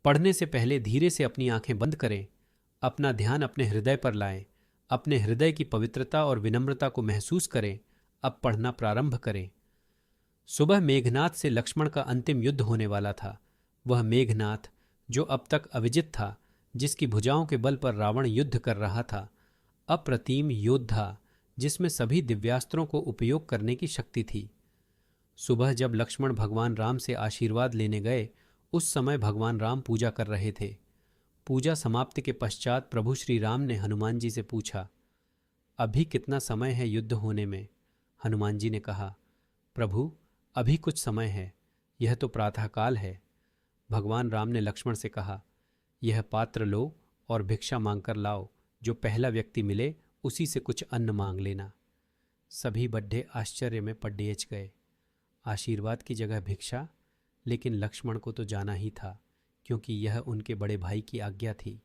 पढ़ने से पहले धीरे से अपनी आंखें बंद करें, अपना ध्यान अपने हृदय पर लाएं, अपने हृदय की पवित्रता और विनम्रता को महसूस करें। अब पढ़ना प्रारंभ करें। सुबह मेघनाथ से लक्ष्मण का अंतिम युद्ध होने वाला था। वह मेघनाथ जो अब तक अविजित था, जिसकी भुजाओं के बल पर रावण युद्ध कर रहा था, अप्रतिम योद्धा जिसमें सभी दिव्यास्त्रों को उपयोग करने की शक्ति थी। सुबह जब लक्ष्मण भगवान राम से आशीर्वाद लेने गए, उस समय भगवान राम पूजा कर रहे थे। पूजा समाप्ति के पश्चात प्रभु श्री राम ने हनुमान जी से पूछा, अभी कितना समय है युद्ध होने में? हनुमान जी ने कहा, प्रभु अभी कुछ समय है, यह तो प्रातःकाल है। भगवान राम ने लक्ष्मण से कहा, यह पात्र लो और भिक्षा मांगकर लाओ। जो पहला व्यक्ति मिले उसी से कुछ अन्न मांग लेना। सभी बड्ढे आश्चर्य में पड्डेच गए। आशीर्वाद की जगह भिक्षा, लेकिन लक्ष्मण को तो जाना ही था, क्योंकि यह उनके बड़े भाई की आज्ञा थी।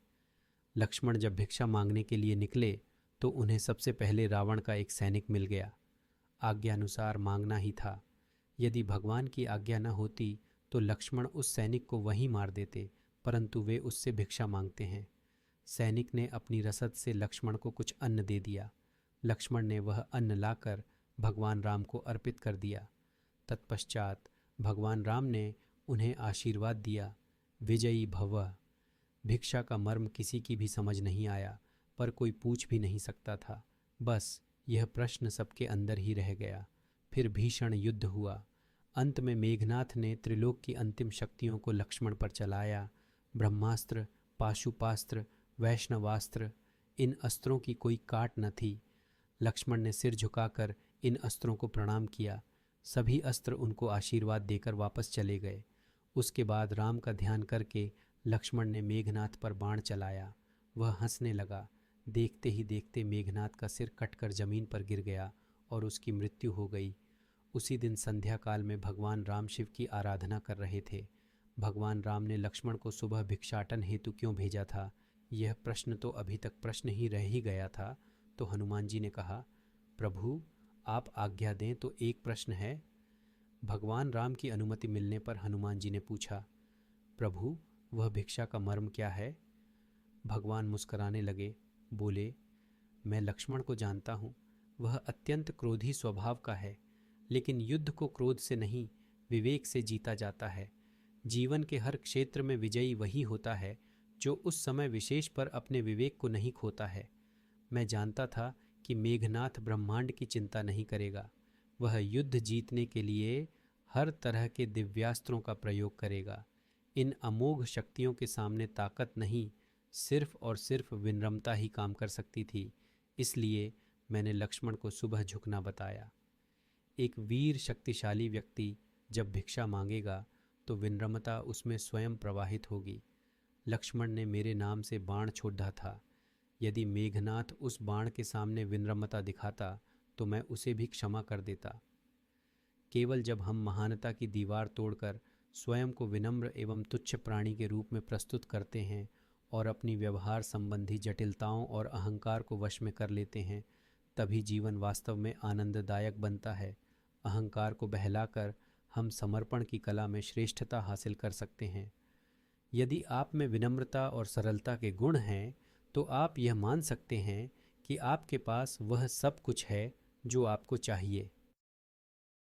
लक्ष्मण जब भिक्षा मांगने के लिए निकले तो उन्हें सबसे पहले रावण का एक सैनिक मिल गया। आज्ञानुसार मांगना ही था। यदि भगवान की आज्ञा न होती तो लक्ष्मण उस सैनिक को वहीं मार देते, परंतु वे उससे भिक्षा मांगते हैं। सैनिक ने अपनी रसद से लक्ष्मण को कुछ अन्न दे दिया। लक्ष्मण ने वह अन्न लाकर भगवान राम को अर्पित कर दिया। तत्पश्चात भगवान राम ने उन्हें आशीर्वाद दिया, विजयी भव। भिक्षा का मर्म किसी की भी समझ नहीं आया, पर कोई पूछ भी नहीं सकता था। बस यह प्रश्न सबके अंदर ही रह गया। फिर भीषण युद्ध हुआ। अंत में मेघनाथ ने त्रिलोक की अंतिम शक्तियों को लक्ष्मण पर चलाया। ब्रह्मास्त्र, पाशुपास्त्र, वैष्णवास्त्र, इन अस्त्रों की कोई काट न थी। लक्ष्मण ने सिर झुकाकर इन अस्त्रों को प्रणाम किया। सभी अस्त्र उनको आशीर्वाद देकर वापस चले गए। उसके बाद राम का ध्यान करके लक्ष्मण ने मेघनाथ पर बाण चलाया। वह हंसने लगा। देखते ही देखते मेघनाथ का सिर कटकर जमीन पर गिर गया और उसकी मृत्यु हो गई। उसी दिन संध्या काल में भगवान राम शिव की आराधना कर रहे थे। भगवान राम ने लक्ष्मण को सुबह भिक्षाटन हेतु क्यों भेजा था, यह प्रश्न तो अभी तक प्रश्न ही रह ही गया था। तो हनुमान जी ने कहा, प्रभु आप आज्ञा दें तो एक प्रश्न है। भगवान राम की अनुमति मिलने पर हनुमान जी ने पूछा, प्रभु वह भिक्षा का मर्म क्या है? भगवान मुस्कुराने लगे, बोले, मैं लक्ष्मण को जानता हूँ। वह अत्यंत क्रोधी स्वभाव का है, लेकिन युद्ध को क्रोध से नहीं, विवेक से जीता जाता है। जीवन के हर क्षेत्र में विजयी वही होता है जो उस समय विशेष पर अपने विवेक को नहीं खोता है। मैं जानता था कि मेघनाथ ब्रह्मांड की चिंता नहीं करेगा। वह युद्ध जीतने के लिए हर तरह के दिव्यास्त्रों का प्रयोग करेगा। इन अमोघ शक्तियों के सामने ताकत नहीं, सिर्फ और सिर्फ विनम्रता ही काम कर सकती थी। इसलिए मैंने लक्ष्मण को सुबह झुकना बताया। एक वीर शक्तिशाली व्यक्ति जब भिक्षा मांगेगा तो विनम्रता उसमें स्वयं प्रवाहित होगी। लक्ष्मण ने मेरे नाम से बाण छोड़ा था। यदि मेघनाथ उस बाण के सामने विनम्रता दिखाता तो मैं उसे भी क्षमा कर देता। केवल जब हम महानता की दीवार तोड़कर स्वयं को विनम्र एवं तुच्छ प्राणी के रूप में प्रस्तुत करते हैं और अपनी व्यवहार संबंधी जटिलताओं और अहंकार को वश में कर लेते हैं, तभी जीवन वास्तव में आनंददायक बनता है। अहंकार को बहलाकर हम समर्पण की कला में श्रेष्ठता हासिल कर सकते हैं। यदि आप में विनम्रता और सरलता के गुण हैं तो आप यह मान सकते हैं कि आपके पास वह सब कुछ है जो आपको चाहिए।